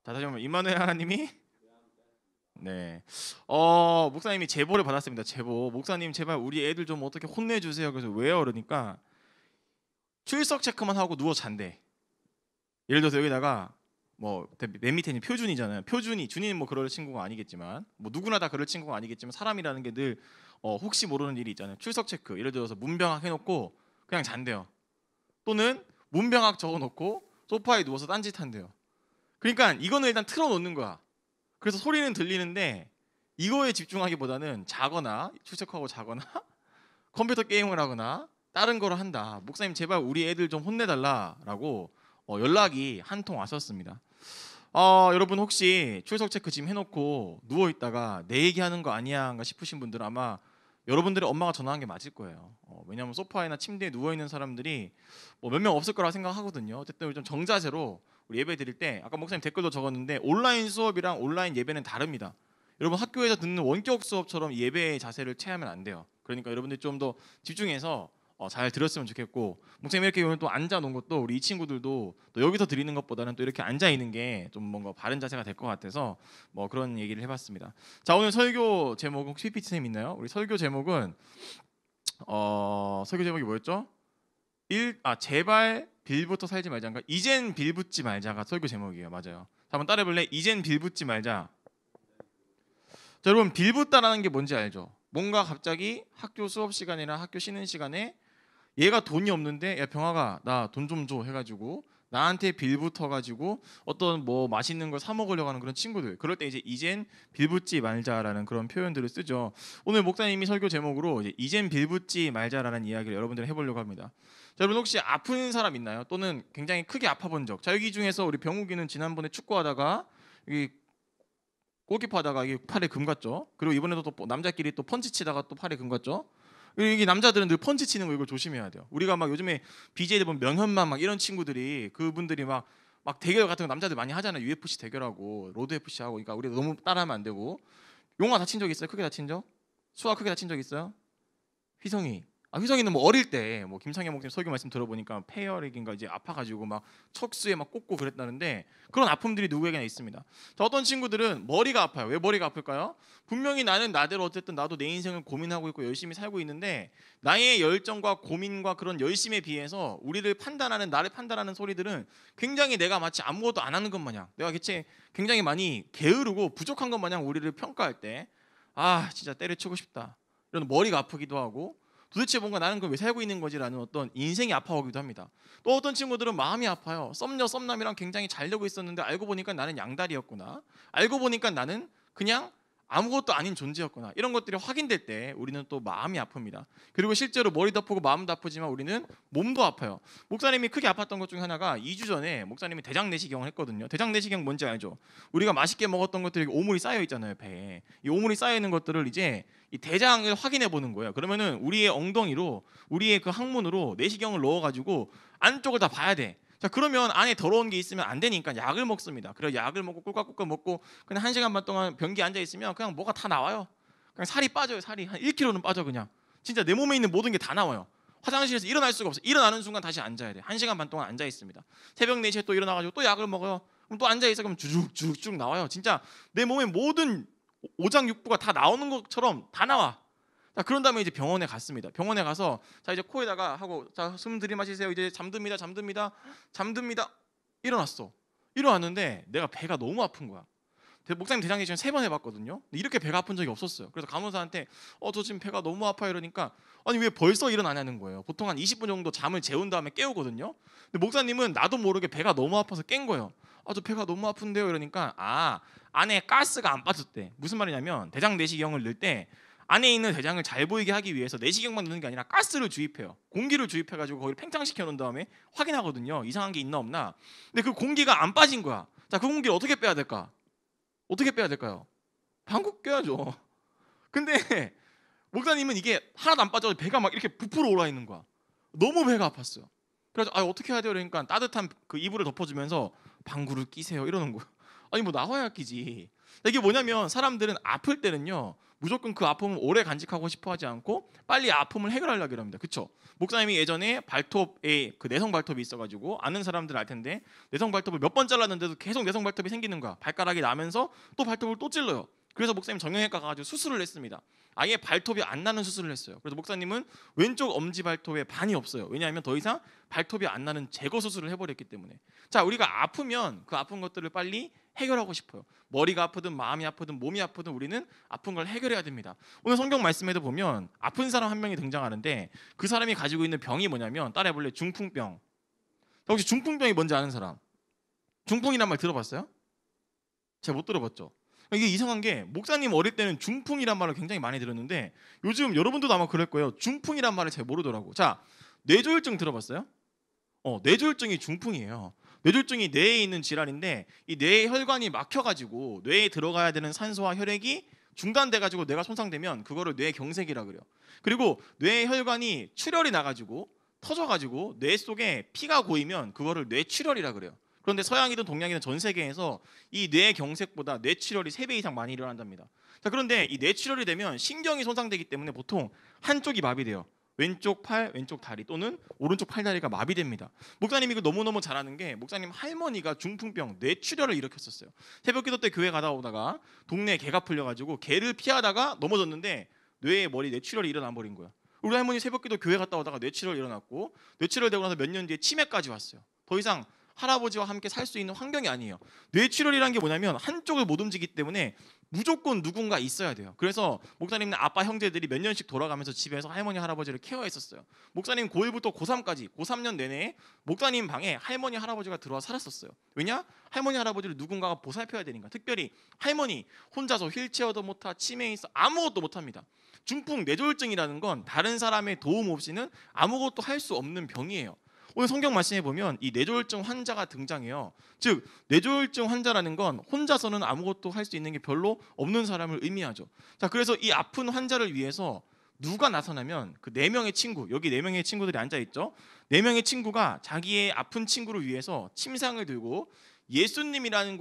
자, 다시 한번 임마누엘 하나님이 네. 목사님이 제보를 받았습니다. 제보. 목사님 제발 우리 애들 좀 어떻게 혼내주세요. 그래서 왜요? 그러니까 출석 체크만 하고 누워 잔대. 예를 들어서 여기다가 맨 밑에는 표준이잖아요. 표준이 준이는 뭐 그럴 친구가 아니겠지만 뭐 누구나 다 그럴 친구가 아니겠지만 사람이라는 게 늘 혹시 모르는 일이 있잖아요. 출석 체크. 예를 들어서 문병학 해놓고 그냥 잔대요. 또는 문병학 적어놓고 소파에 누워서 딴짓한대요. 그러니까 이거는 일단 틀어놓는 거야. 그래서 소리는 들리는데 이거에 집중하기보다는 자거나 출석하고 자거나 컴퓨터 게임을 하거나 다른 거를 한다. 목사님 제발 우리 애들 좀 혼내달라라고 연락이 한 통 왔었습니다. 여러분 혹시 출석 체크 지금 해놓고 누워 있다가 내 얘기하는 거 아니야 싶으신 분들은 아마 여러분들의 엄마가 전화한 게 맞을 거예요. 왜냐하면 소파에나 침대에 누워 있는 사람들이 몇 명 없을 거라 생각하거든요. 어쨌든 좀 정자세로 우리 예배 드릴 때 아까 목사님 댓글도 적었는데 온라인 수업이랑 온라인 예배는 다릅니다. 여러분 학교에서 듣는 원격 수업처럼 예배의 자세를 취하면 안 돼요. 그러니까 여러분들이 좀 더 집중해서 잘 들었으면 좋겠고, 목사님 이렇게 오늘 또 앉아 놓은 것도 우리 이 친구들도 또 여기서 드리는 것보다는 또 이렇게 앉아 있는 게 좀 뭔가 바른 자세가 될 것 같아서 그런 얘기를 해봤습니다. 자, 오늘 설교 제목 혹시 PPT님 있나요? 우리 설교 제목은 설교 제목이 뭐였죠? 제발 빌부터 살지 말자인가? 이젠 빌붙지 말자가 설교 제목이에요. 맞아요. 자, 한번 따라해볼래? 이젠 빌붙지 말자. 자, 여러분 빌붙다라는 게 뭔지 알죠? 뭔가 갑자기 학교 수업 시간이나 학교 쉬는 시간에 얘가 돈이 없는데 야 병아가 나 돈 좀 줘 해가지고 나한테 빌붙어가지고 어떤 맛있는 걸 사 먹으려고 하는 그런 친구들, 그럴 때 이젠 빌붙지 말자라는 그런 표현들을 쓰죠. 오늘 목사님이 설교 제목으로 이젠 빌붙지 말자라는 이야기를 여러분들 해보려고 합니다. 자, 여러분 혹시 아픈 사람 있나요? 또는 굉장히 크게 아파본 적? 자, 여기 중에서 우리 병욱이는 지난번에 축구하다가 여기 골키퍼 하다가 이게 팔에 금 갔죠. 그리고 이번에도 또 남자끼리 또 펀치 치다가 또 팔에 금 갔죠. 이게 남자들은 늘 펀치 치는 거 이걸 조심해야 돼요. 우리가 막 요즘에 BJ들 보면 명현만 막 이런 친구들이 그분들이 막 대결 같은 거 남자들 많이 하잖아요. UFC 대결하고 로드 FC 하고. 그러니까 우리가 너무 따라하면 안 되고. 용화 다친 적 있어요? 크게 다친 적? 수아 크게 다친 적 있어요? 휘성이. 휘성이는 어릴 때 김상현 목사님 설교 말씀 들어보니까 폐혈액인가 이제 아파가지고 막 척수에 막 꽂고 그랬다는데 그런 아픔들이 누구에게나 있습니다. 자, 어떤 친구들은 머리가 아파요. 왜 머리가 아플까요? 분명히 나는 나대로 어쨌든 나도 내 인생을 고민하고 있고 열심히 살고 있는데 나의 열정과 고민과 그런 열심에 비해서 나를 판단하는 소리들은 굉장히 내가 마치 아무것도 안 하는 것 마냥, 내가 굉장히 많이 게으르고 부족한 것 마냥 우리를 평가할 때 진짜 때려치고 싶다. 이런 머리가 아프기도 하고 도대체 뭔가 나는 왜 살고 있는 거지라는 어떤 인생이 아파오기도 합니다. 또 어떤 친구들은 마음이 아파요. 썸녀 썸남이랑 굉장히 잘 되고 있었는데 알고 보니까 나는 양다리였구나. 알고 보니까 나는 그냥 아무것도 아닌 존재였구나. 이런 것들이 확인될 때 우리는 또 마음이 아픕니다. 그리고 실제로 머리도 아프고 마음도 아프지만 우리는 몸도 아파요. 목사님이 크게 아팠던 것 중에 하나가 2주 전에 목사님이 대장 내시경을 했거든요. 대장 내시경 뭔지 알죠? 우리가 맛있게 먹었던 것들이 오물이 쌓여 있잖아요, 배에. 이 오물이 쌓여 있는 것들을 이제 이 대장을 확인해 보는 거예요. 그러면은 우리의 엉덩이로, 우리의 그 항문으로 내시경을 넣어가지고 안쪽을 다 봐야 돼. 자, 그러면 안에 더러운 게 있으면 안 되니까 약을 먹습니다. 그래서 약을 먹고 꿀꺽꿀꺽 먹고 그냥 1시간 반 동안 변기에 앉아 있으면 그냥 뭐가 다 나와요. 그냥 살이 빠져요. 살이 한 1kg는 빠져. 그냥 진짜 내 몸에 있는 모든 게 다 나와요. 화장실에서 일어날 수가 없어. 일어나는 순간 다시 앉아야 돼. 1시간 반 동안 앉아 있습니다. 새벽 4시에 또 일어나가지고 또 약을 먹어요. 그럼 또 앉아 있어. 그럼 주룩주룩 나와요. 진짜 내 몸의 모든 오장육부가 다 나오는 것처럼 다 나와. 자, 그런 다음에 이제 병원에 갔습니다. 병원에 가서 자, 이제 코에다가 하고 자, 숨 들이마시세요. 이제 잠듭니다. 일어났는데 내가 배가 너무 아픈 거야. 목사님 대장 내시경 3번 해봤거든요. 이렇게 배가 아픈 적이 없었어요. 그래서 간호사한테 저 지금 배가 너무 아파요 이러니까 아니 왜 벌써 일어나냐는 거예요. 보통 한 20분 정도 잠을 재운 다음에 깨우거든요. 근데 목사님은 나도 모르게 배가 너무 아파서 깬 거예요. 저 배가 너무 아픈데요 이러니까 안에 가스가 안 빠졌대. 무슨 말이냐면 대장 내시경을 넣을 때 안에 있는 대장을 잘 보이게 하기 위해서 내시경만 넣는 게 아니라 가스를 주입해요. 공기를 주입해가지고 거기를 팽창시켜 놓은 다음에 확인하거든요. 이상한 게 있나 없나. 근데 그 공기가 안 빠진 거야. 자, 그 공기를 어떻게 빼야 될까? 어떻게 빼야 될까요? 방구 껴야죠. 근데 목사님은 이게 하나도 안 빠져서 배가 막 이렇게 부풀어 올라 있는 거야. 너무 배가 아팠어요. 그래서 어떻게 해야 돼요? 그러니까 따뜻한 그 이불을 덮어주면서 방구를 끼세요 이러는 거예요. 아니 나와야 끼지. 이게 뭐냐면 사람들은 아플 때는요 무조건 그 아픔을 오래 간직하고 싶어 하지 않고 빨리 아픔을 해결하려고 합니다. 그렇죠? 목사님이 예전에 발톱에 그 내성 발톱이 있어가지고 아는 사람들 알 텐데 내성 발톱을 몇 번 잘랐는데도 계속 내성 발톱이 생기는 거야. 발가락이 나면서 또 발톱을 또 찔러요. 그래서 목사님 정형외과 가가지고 수술을 했습니다. 아예 발톱이 안 나는 수술을 했어요. 그래서 목사님은 왼쪽 엄지 발톱에 반이 없어요. 왜냐하면 더 이상 발톱이 안 나는 제거 수술을 해버렸기 때문에. 자, 우리가 아프면 그 아픈 것들을 빨리 해결하고 싶어요. 머리가 아프든 마음이 아프든 몸이 아프든 우리는 아픈 걸 해결해야 됩니다. 오늘 성경 말씀에도 보면 아픈 사람 한 명이 등장하는데 그 사람이 가지고 있는 병이 뭐냐면 따라해볼래? 중풍병. 혹시 중풍병이 뭔지 아는 사람? 중풍이란 말 들어봤어요? 제가 못 들어봤죠. 이게 이상한 게 목사님 어릴 때는 중풍이란 말을 굉장히 많이 들었는데 요즘 여러분들도 아마 그럴 거예요. 중풍이란 말을 잘 모르더라고. 자, 뇌조혈증 들어봤어요? 뇌조혈증이 중풍이에요. 뇌졸중이 뇌에 있는 질환인데 이 뇌의 혈관이 막혀가지고 뇌에 들어가야 되는 산소와 혈액이 중단돼가지고 뇌가 손상되면 그거를 뇌경색이라 그래요. 그리고 뇌의 혈관이 출혈이 나가지고 터져가지고 뇌 속에 피가 고이면 그거를 뇌출혈이라 그래요. 그런데 서양이든 동양이든 전 세계에서 이 뇌경색보다 뇌출혈이 3배 이상 많이 일어난답니다. 자, 그런데 이 뇌출혈이 되면 신경이 손상되기 때문에 보통 한쪽이 마비돼요. 왼쪽 팔, 왼쪽 다리 또는 오른쪽 팔다리가 마비됩니다. 목사님이 이거 너무너무 잘하는 게 목사님 할머니가 중풍병 뇌출혈을 일으켰었어요. 새벽기도 때 교회 가다 오다가 동네에 개가 풀려가지고 개를 피하다가 넘어졌는데 뇌에 머리 뇌출혈이 일어나 버린 거야. 우리 할머니 새벽기도 교회 갔다 오다가 뇌출혈 일어났고 뇌출혈 되고 나서 몇 년 뒤에 치매까지 왔어요. 더 이상 할아버지와 함께 살 수 있는 환경이 아니에요. 뇌출혈이라는 게 뭐냐면 한쪽을 못 움직이기 때문에 무조건 누군가 있어야 돼요. 그래서 목사님은 아빠 형제들이 몇 년씩 돌아가면서 집에서 할머니 할아버지를 케어했었어요. 목사님 고1부터 고3까지 고3년 내내 목사님 방에 할머니 할아버지가 들어와 살았었어요. 왜냐? 할머니 할아버지를 누군가가 보살펴야 되니까. 특별히 할머니 혼자서 휠체어도 못하, 치매에 있어 아무것도 못합니다. 중풍 뇌졸중이라는 건 다른 사람의 도움 없이는 아무것도 할 수 없는 병이에요. 오늘 성경 말씀에 보면 이 뇌졸중 환자가 등장해요. 즉 뇌졸중 환자라는 건 혼자서는 아무것도 할 수 있는 게 별로 없는 사람을 의미하죠. 자, 그래서 이 아픈 환자를 위해서 누가 나서나면 그 4명의 친구, 여기 4명의 친구들이 앉아 있죠. 4명의 친구가 자기의 아픈 친구를 위해서 침상을 들고 예수님이라는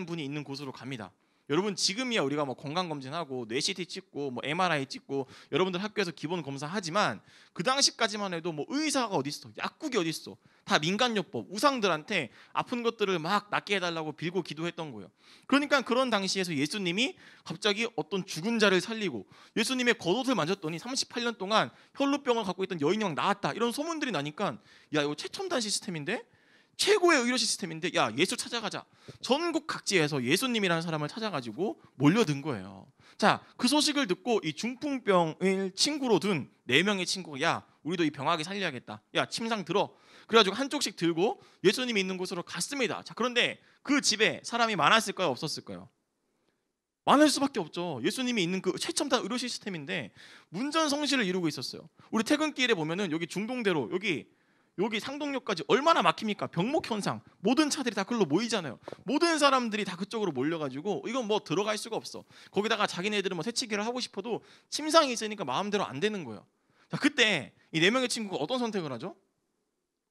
분이 있는 곳으로 갑니다. 여러분 지금이야 우리가 뭐 건강검진하고 뇌CT 찍고 뭐 MRI 찍고 여러분들 학교에서 기본 검사하지만 그 당시까지만 해도 뭐 의사가 어디 있어, 약국이 어디 있어, 다 민간요법 우상들한테 아픈 것들을 막 낫게 해달라고 빌고 기도했던 거예요. 그러니까 그런 당시에서 예수님이 갑자기 어떤 죽은 자를 살리고 예수님의 겉옷을 만졌더니 38년 동안 혈루병을 갖고 있던 여인이 막 나았다 이런 소문들이 나니까 야 이거 최첨단 시스템인데? 최고의 의료 시스템인데 야 예수 찾아가자. 전국 각지에서 예수님이라는 사람을 찾아가지고 몰려든 거예요. 자, 그 소식을 듣고 이 중풍병을 친구로 둔 4명의 친구가 야 우리도 이 병아기 살려야겠다. 야 침상 들어. 그래가지고 한쪽씩 들고 예수님이 있는 곳으로 갔습니다. 자, 그런데 그 집에 사람이 많았을까요? 없었을까요? 많을 수밖에 없죠. 예수님이 있는 그 최첨단 의료 시스템인데 문전성시를 이루고 있었어요. 우리 퇴근길에 보면은 여기 중동대로 여기 상동역까지 얼마나 막힙니까? 병목 현상. 모든 차들이 다 그걸로 모이잖아요. 모든 사람들이 다 그쪽으로 몰려가지고 이건 뭐 들어갈 수가 없어. 거기다가 자기네들은 뭐 새치기를 하고 싶어도 침상이 있으니까 마음대로 안 되는 거예요. 자, 그때 이 4명의 친구가 어떤 선택을 하죠?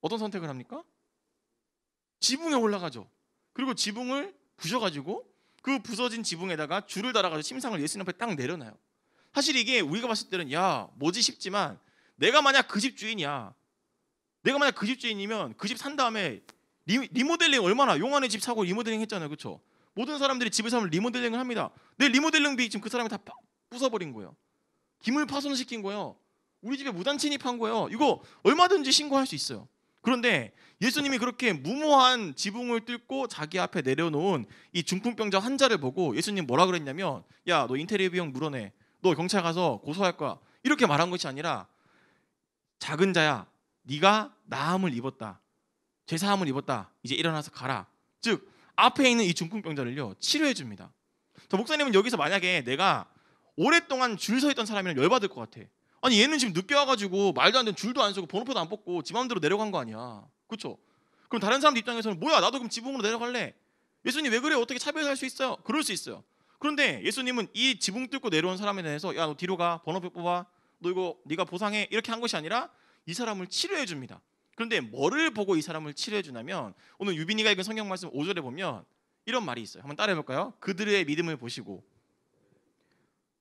어떤 선택을 합니까? 지붕에 올라가죠. 그리고 지붕을 부셔가지고 그 부서진 지붕에다가 줄을 달아가지고 침상을 예수님 앞에 딱 내려놔요. 사실 이게 우리가 봤을 때는 야 뭐지 싶지만 내가 만약 그 집 주인이야. 내가 만약 그 집 주인이면 그 집 산 다음에 리모델링 얼마나 용안의 집 사고 리모델링 했잖아요. 그렇죠? 모든 사람들이 집을 사면 리모델링을 합니다. 내 리모델링비 지금 그 사람이 다 부숴버린 거예요. 기물 파손시킨 거예요. 우리 집에 무단 침입한 거예요. 이거 얼마든지 신고할 수 있어요. 그런데 예수님이 그렇게 무모한 지붕을 뚫고 자기 앞에 내려놓은 이 중풍병자 환자를 보고 예수님 뭐라 그랬냐면 야 너 인테리어 비용 물어내. 너 경찰 가서 고소할 거야. 이렇게 말한 것이 아니라 작은 자야 네가 나음을 입었다. 죄사함을 입었다. 이제 일어나서 가라. 즉 앞에 있는 이 중풍병자를요 치료해 줍니다. 저 목사님은 여기서 만약에 내가 오랫동안 줄 서 있던 사람이랑 열받을 것 같아. 아니 얘는 지금 늦게 와가지고 말도 안 되는 줄도 안 서고 번호표도 안 뽑고 지 마음대로 내려간 거 아니야. 그렇죠? 그럼 다른 사람들 입장에서는 뭐야 나도 그럼 지붕으로 내려갈래. 예수님 왜 그래? 어떻게 차별할 수 있어요? 그럴 수 있어요. 그런데 예수님은 이 지붕 뚫고 내려온 사람에 대해서 야 너 뒤로 가. 번호표 뽑아. 너 이거 네가 보상해. 이렇게 한 것이 아니라 이 사람을 치료해 줍니다. 그런데 뭐를 보고 이 사람을 치료해 주냐면 오늘 유빈이가 읽은 성경 말씀 5절에 보면 이런 말이 있어요. 한번 따라해 볼까요? 그들의 믿음을 보시고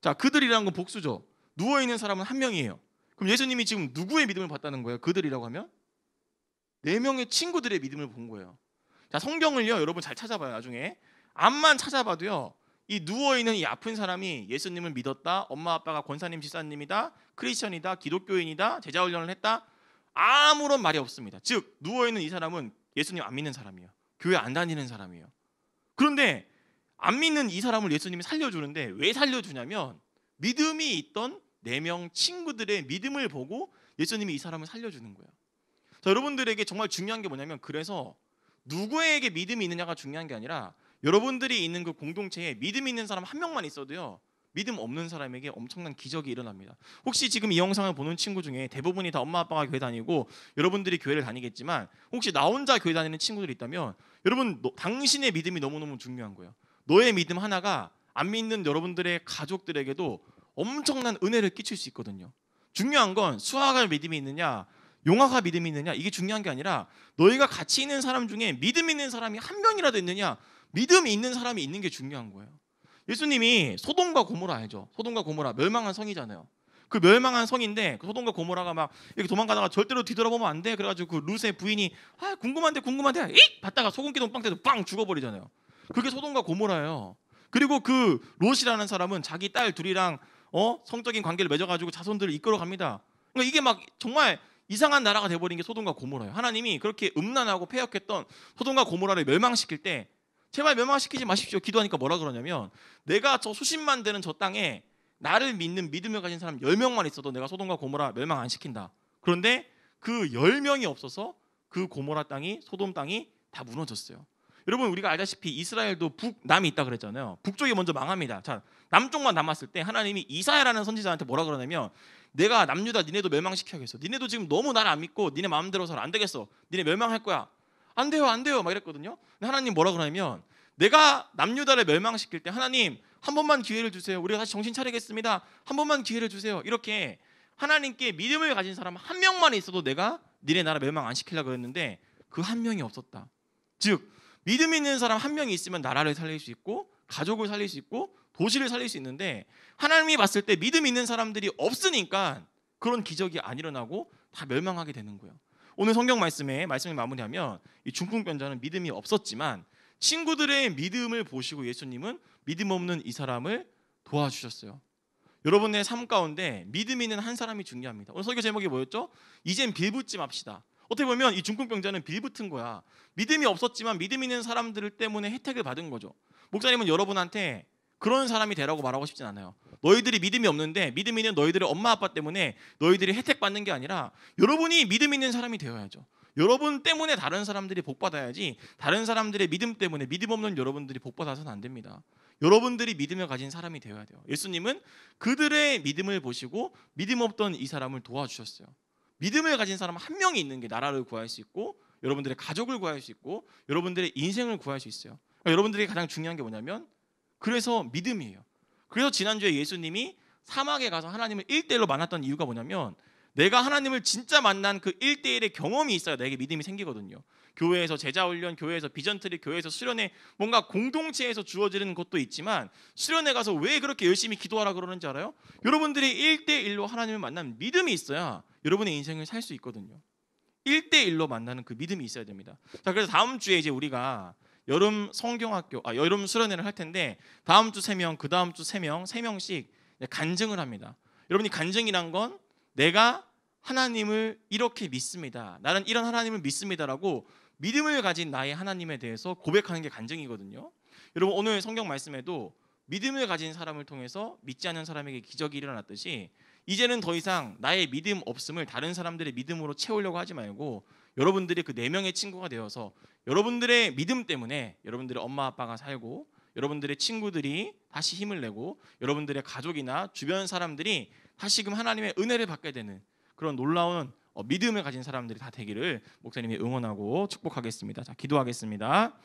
자, 그들이라는 건 복수죠. 누워 있는 사람은 한 명이에요. 그럼 예수님이 지금 누구의 믿음을 봤다는 거예요? 그들이라고 하면 네 명의 친구들의 믿음을 본 거예요. 자, 성경을요, 여러분 잘 찾아봐요. 나중에 앞만 찾아봐도요, 이 누워 있는 이 아픈 사람이 예수님을 믿었다, 엄마 아빠가 권사님 집사님이다, 크리스천이다, 기독교인이다, 제자 훈련을 했다, 아무런 말이 없습니다. 즉 누워 있는 이 사람은 예수님 안 믿는 사람이에요. 교회 안 다니는 사람이에요. 그런데 안 믿는 이 사람을 예수님이 살려주는데 왜 살려주냐면 믿음이 있던 네 명 친구들의 믿음을 보고 예수님이 이 사람을 살려주는 거예요. 자, 여러분들에게 정말 중요한 게 뭐냐면, 그래서 누구에게 믿음이 있느냐가 중요한 게 아니라 여러분들이 있는 그 공동체에 믿음 있는 사람 한 명만 있어도요, 믿음 없는 사람에게 엄청난 기적이 일어납니다. 혹시 지금 이 영상을 보는 친구 중에 대부분이 다 엄마 아빠가 교회 다니고 여러분들이 교회를 다니겠지만, 혹시 나 혼자 교회 다니는 친구들이 있다면 여러분, 당신의 믿음이 너무너무 중요한 거예요. 너의 믿음 하나가 안 믿는 여러분들의 가족들에게도 엄청난 은혜를 끼칠 수 있거든요. 중요한 건 수학할 믿음이 있느냐, 용화가 믿음이 있느냐, 이게 중요한 게 아니라 너희가 같이 있는 사람 중에 믿음 있는 사람이 한 명이라도 있느냐, 믿음이 있는 사람이 있는 게 중요한 거예요. 예수님이 소돔과 고모라 알죠? 소돔과 고모라 멸망한 성이잖아요. 그 멸망한 성인데 그 소돔과 고모라가 막 이렇게 도망가다가 절대로 뒤돌아보면 안 돼. 그래가지고 그 룻의 부인이 궁금한데 익 받다가 소금기둥 빵 때도 빵 죽어버리잖아요. 그게 소돔과 고모라예요. 그리고 그 롯이라는 사람은 자기 딸 둘이랑 성적인 관계를 맺어가지고 자손들을 이끌어갑니다. 그러니까 이게 막 정말 이상한 나라가 돼버린 게 소돔과 고모라예요. 하나님이 그렇게 음란하고 패역했던 소돔과 고모라를 멸망시킬 때 제발 멸망시키지 마십시오 기도하니까 뭐라 그러냐면, 내가 저 수십만 되는 저 땅에 나를 믿는 믿음을 가진 사람 10명만 있어도 내가 소돔과 고모라 멸망 안 시킨다. 그런데 그 10명이 없어서 그 고모라 땅이, 소돔 땅이 다 무너졌어요. 여러분, 우리가 알다시피 이스라엘도 북남이 있다 그랬잖아요. 북쪽이 먼저 망합니다. 자, 남쪽만 남았을 때 하나님이 이사야라는 선지자한테 뭐라 그러냐면, 내가 남유다 니네도 멸망시켜야겠어. 니네도 지금 너무 나를 안 믿고 니네 마음대로서는 안 되겠어. 니네 멸망할 거야. 안 돼요, 안 돼요 막 이랬거든요. 근데 하나님 뭐라 그러냐면, 내가 남유다를 멸망시킬 때 하나님 한 번만 기회를 주세요. 우리가 다시 정신 차리겠습니다. 한 번만 기회를 주세요. 이렇게 하나님께 믿음을 가진 사람 한 명만 있어도 내가 니네 나라 멸망 안 시키려고 했는데 그 한 명이 없었다. 즉 믿음 있는 사람 한 명이 있으면 나라를 살릴 수 있고 가족을 살릴 수 있고 도시를 살릴 수 있는데, 하나님이 봤을 때 믿음 있는 사람들이 없으니까 그런 기적이 안 일어나고 다 멸망하게 되는 거예요. 오늘 성경 말씀을 마무리하면, 이 중풍병자는 믿음이 없었지만 친구들의 믿음을 보시고 예수님은 믿음 없는 이 사람을 도와주셨어요. 여러분의 삶 가운데 믿음 있는 한 사람이 중요합니다. 오늘 설교 제목이 뭐였죠? 이젠 빌붙지 맙시다. 어떻게 보면 이 중풍병자는 빌붙은 거야. 믿음이 없었지만 믿음 있는 사람들 때문에 혜택을 받은 거죠. 목사님은 여러분한테 그런 사람이 되라고 말하고 싶진 않아요. 너희들이 믿음이 없는데 믿음 있는 너희들의 엄마 아빠 때문에 너희들이 혜택 받는 게 아니라 여러분이 믿음 있는 사람이 되어야죠. 여러분 때문에 다른 사람들이 복 받아야지, 다른 사람들의 믿음 때문에 믿음 없는 여러분들이 복 받아서는 안 됩니다. 여러분들이 믿음을 가진 사람이 되어야 돼요. 예수님은 그들의 믿음을 보시고 믿음 없던 이 사람을 도와주셨어요. 믿음을 가진 사람 한 명이 있는 게 나라를 구할 수 있고 여러분들의 가족을 구할 수 있고 여러분들의 인생을 구할 수 있어요. 그러니까 여러분들에게 가장 중요한 게 뭐냐면, 그래서 믿음이에요. 그래서 지난주에 예수님이 사막에 가서 하나님을 1대1로 만났던 이유가 뭐냐면, 내가 하나님을 진짜 만난 그 1대1의 경험이 있어야 내게 믿음이 생기거든요. 교회에서 제자훈련, 교회에서 비전트리, 교회에서 수련회, 뭔가 공동체에서 주어지는 것도 있지만 수련회 가서 왜 그렇게 열심히 기도하라 그러는지 알아요? 여러분들이 1대1로 하나님을 만난 믿음이 있어야 여러분의 인생을 살 수 있거든요. 1대1로 만나는 그 믿음이 있어야 됩니다. 자, 그래서 다음 주에 이제 우리가 여름 성경학교, 여름 수련회를 할 텐데, 다음 주 3명, 그 다음 주 3명, 3명씩 간증을 합니다. 여러분이 간증이란 건 내가 하나님을 이렇게 믿습니다. 나는 이런 하나님을 믿습니다라고 믿음을 가진 나의 하나님에 대해서 고백하는 게 간증이거든요. 여러분, 오늘 성경 말씀에도 믿음을 가진 사람을 통해서 믿지 않는 사람에게 기적이 일어났듯이, 이제는 더 이상 나의 믿음 없음을 다른 사람들의 믿음으로 채우려고 하지 말고 여러분들이 그 4명의 친구가 되어서 여러분들의 믿음 때문에 여러분들의 엄마 아빠가 살고 여러분들의 친구들이 다시 힘을 내고 여러분들의 가족이나 주변 사람들이 다시금 하나님의 은혜를 받게 되는 그런 놀라운 믿음을 가진 사람들이 다 되기를 목사님이 응원하고 축복하겠습니다. 자, 기도하겠습니다.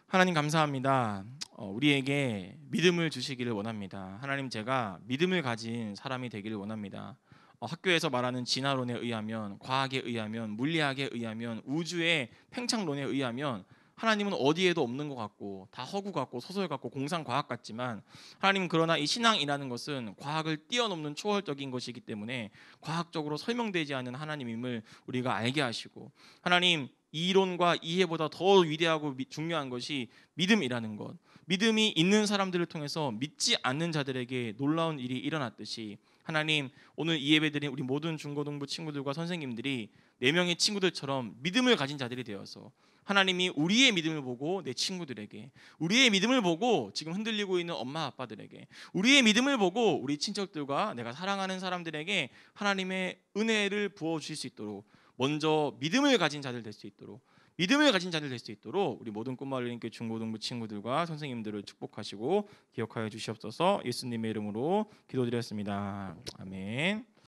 하나님 감사합니다. 우리에게 믿음을 주시기를 원합니다. 하나님, 제가 믿음을 가진 사람이 되기를 원합니다. 학교에서 말하는 진화론에 의하면, 과학에 의하면, 물리학에 의하면, 우주의 팽창론에 의하면 하나님은 어디에도 없는 것 같고 다 허구 같고 소설 같고 공상 과학 같지만 하나님은 그러나 이 신앙이라는 것은 과학을 뛰어넘는 초월적인 것이기 때문에 과학적으로 설명되지 않는 하나님임을 우리가 알게 하시고 하나님 이론과 이해보다 더 위대하고 중요한 것이 믿음이라는 것. 믿음이 있는 사람들을 통해서 믿지 않는 자들에게 놀라운 일이 일어났듯이 하나님 오늘 이 예배드린 우리 모든 중고등부 친구들과 선생님들이 4명의 친구들처럼 믿음을 가진 자들이 되어서 하나님이 우리의 믿음을 보고 내 친구들에게, 우리의 믿음을 보고 지금 흔들리고 있는 엄마 아빠들에게, 우리의 믿음을 보고 우리 친척들과 내가 사랑하는 사람들에게 하나님의 은혜를 부어주실 수 있도록 먼저 믿음을 가진 자들 될 수 있도록 믿음을 가진 자들 될 수 있도록 우리 모든 꿈마을린교 중고등부 친구들과 선생님들을 축복하시고 기억하여 주시옵소서. 예수님의 이름으로 기도드렸습니다. 아멘.